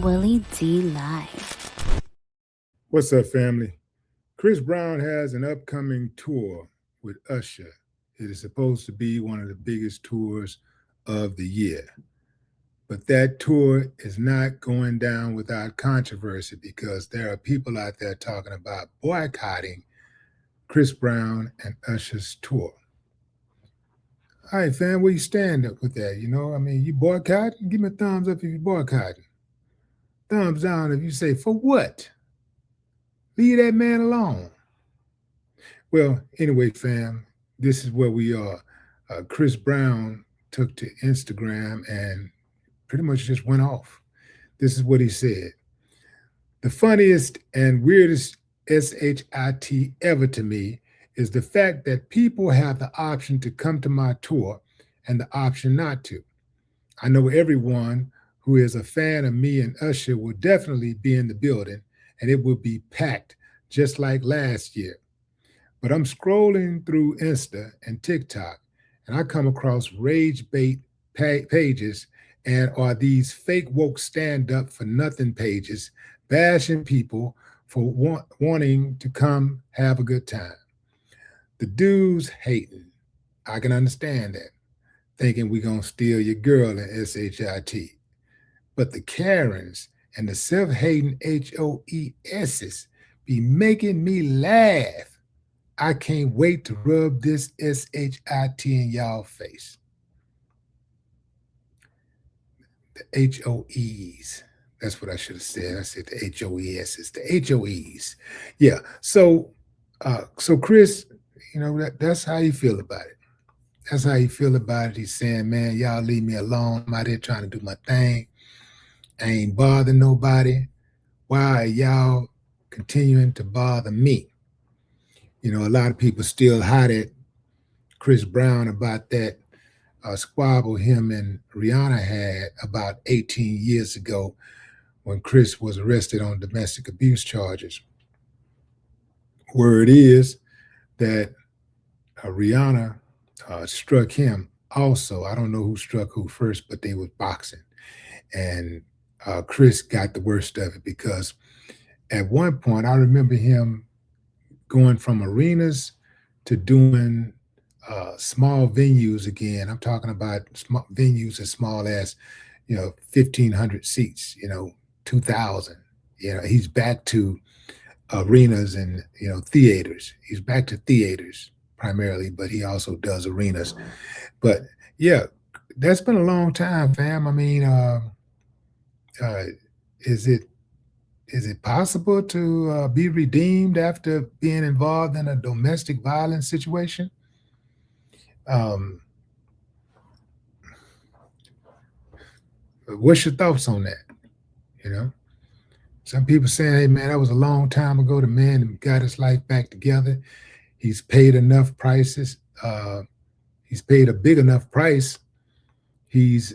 Willie D live. What's up, family? Chris Brown has an upcoming tour with Usher. It is supposed to be one of the biggest tours of the year. But that tour is not going down without controversy because there are people out there talking about boycotting Chris Brown and Usher's tour. All right, fam, where you stand up with that? You boycotting? Give me a thumbs up if you boycotting. Thumbs down if you say, for what? Leave that man alone. Well, anyway, fam, this is where we are. Chris Brown took to Instagram and pretty much just went off. This is what he said. The funniest and weirdest SHIT ever to me is the fact that people have the option to come to my tour and the option not to. I know everyone who is a fan of me and Usher will definitely be in the building, and it will be packed just like last year. But I'm scrolling through Insta and TikTok, and I come across rage bait pages and are these fake woke stand up for nothing pages bashing people for wanting to come have a good time. The dudes hating, I can understand that, thinking we gonna steal your girl in SHIT. But the Karens and the self-hating HOESs be making me laugh. I can't wait to rub this SHIT in y'all face. The HOEs. That's what I should have said. I said the HOESs, the HOEs. Yeah. So Chris, that's how you feel about it. That's how you feel about it. He's saying, man, y'all leave me alone. I'm out here trying to do my thing. I ain't bothering nobody. Why are y'all continuing to bother me? A lot of people still hot at Chris Brown about that squabble him and Rihanna had about 18 years ago when Chris was arrested on domestic abuse charges. Word is that Rihanna struck him also. I don't know who struck who first, but they was boxing. And Chris got the worst of it because at one point, I remember him going from arenas to doing small venues again. I'm talking about small venues as small as, 1,500 seats, 2,000. He's back to arenas and, theaters. He's back to theaters primarily, but he also does arenas. But yeah, that's been a long time, fam. I mean, is it possible to be redeemed after being involved in a domestic violence situation? What's your thoughts on that? Some people saying, hey, man, that was a long time ago. The man got his life back together. He's paid enough prices. He's paid a big enough price. He's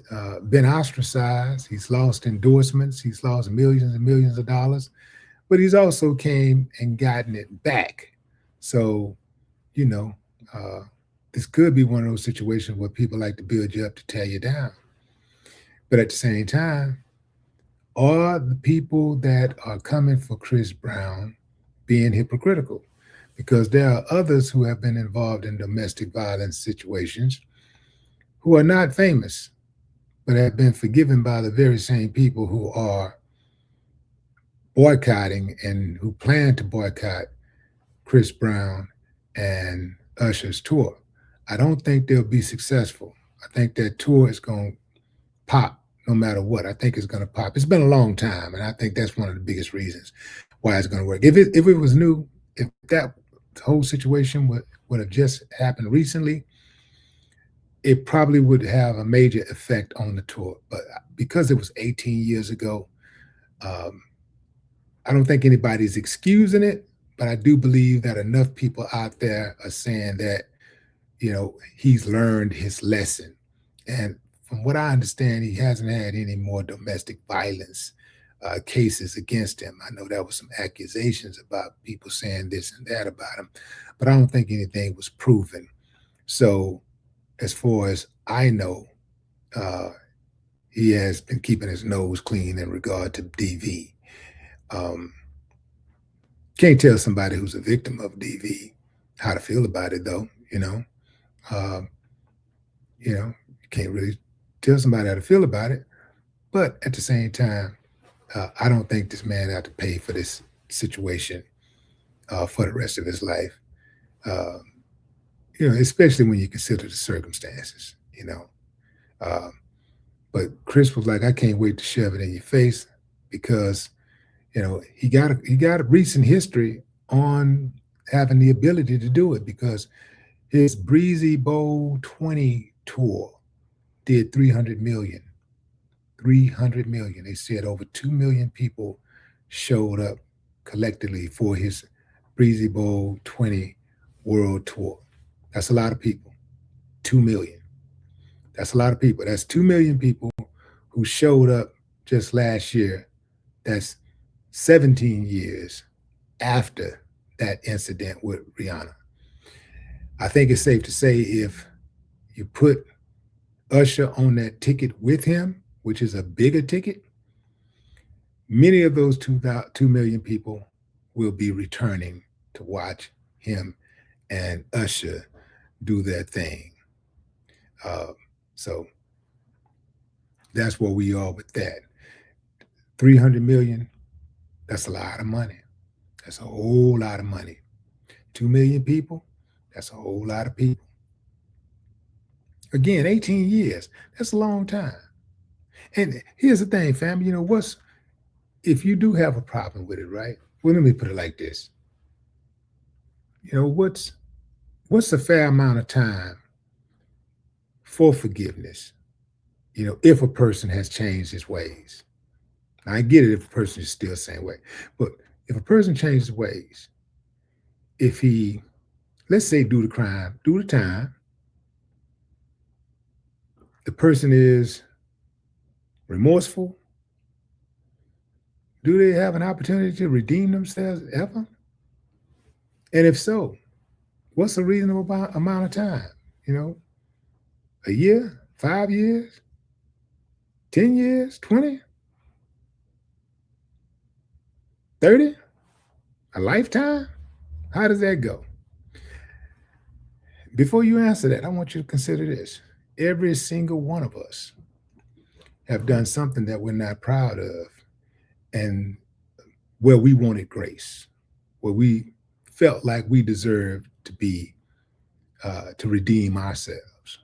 been ostracized. He's lost endorsements. He's lost millions and millions of dollars. But he's also came and gotten it back. So, this could be one of those situations where people like to build you up to tear you down. But at the same time, are the people that are coming for Chris Brown being hypocritical? Because there are others who have been involved in domestic violence situations who are not famous, but have been forgiven by the very same people who are boycotting and who plan to boycott Chris Brown and Usher's tour. I don't think they'll be successful. I think that tour is going to pop no matter what. I think it's going to pop. It's been a long time, and I think that's one of the biggest reasons why it's going to work. If it was new, if that whole situation would have just happened recently, it probably would have a major effect on the tour. But because it was 18 years ago, I don't think anybody's excusing it, but I do believe that enough people out there are saying that, he's learned his lesson. And from what I understand, he hasn't had any more domestic violence cases against him. I know there was some accusations about people saying this and that about him, but I don't think anything was proven. So as far as I know, he has been keeping his nose clean in regard to DV. Um, can't tell somebody who's a victim of DV how to feel about it, though. Uh, you can't really tell somebody how to feel about it. But at the same time, I don't think this man had to pay for this situation for the rest of his life. Uh, especially when you consider the circumstances. Uh, but Chris was like, I can't wait to shove it in your face because he got a recent history on having the ability to do it because his Breezy Bowl 20 tour did 300 million. 300 million. They said over 2 million people showed up collectively for his Breezy Bowl 20 world tour. That's a lot of people. 2 million. That's a lot of people. That's 2 million people who showed up just last year. That's 17 years after that incident with Rihanna. I think it's safe to say if you put Usher on that ticket with him, which is a bigger ticket, many of those 2 million people will be returning to watch him and Usher do their thing. So that's where we are with that. 300 million, that's a lot of money. That's a whole lot of money. 2 million people, that's a whole lot of people. Again, 18 years, that's a long time. And here's the thing, fam, if you do have a problem with it, right? Well, let me put it like this. What's a fair amount of time for forgiveness, if a person has changed his ways? I get it if a person is still the same way, but if a person changes ways, if he, let's say, do the time, the person is remorseful, do they have an opportunity to redeem themselves ever? And if so, what's a reasonable amount of time? A year, 5 years, 10 years, 20, 30, a lifetime? How does that go? Before you answer that, I want you to consider this. Every single one of us have done something that we're not proud of and where we wanted grace, where we felt like we deserved to be, to redeem ourselves.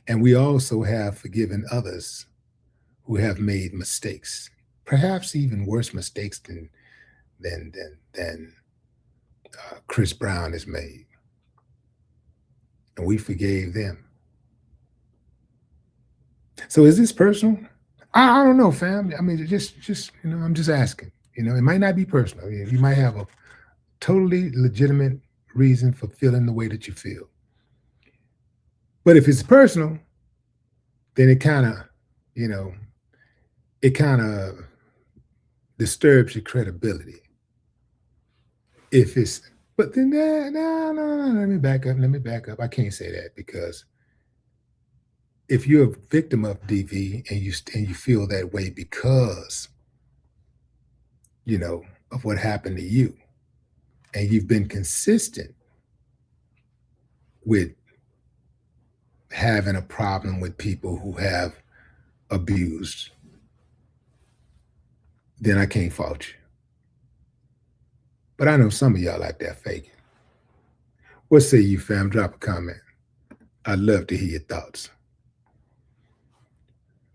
And we also have forgiven others who have made mistakes, perhaps even worse mistakes than Chris Brown has made. And we forgave them. So is this personal? I don't know, fam. I mean, just I'm just asking. It might not be personal. You might have a totally legitimate reason for feeling the way that you feel. But if it's personal, then it kind of disturbs your credibility. But then no, let me back up. I can't say that because if you're a victim of DV and you feel that way because of what happened to you, and you've been consistent with having a problem with people who have abused, then I can't fault you. But I know some of y'all like that faking. What say you, fam? Drop a comment. I'd love to hear your thoughts.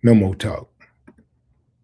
No more talk.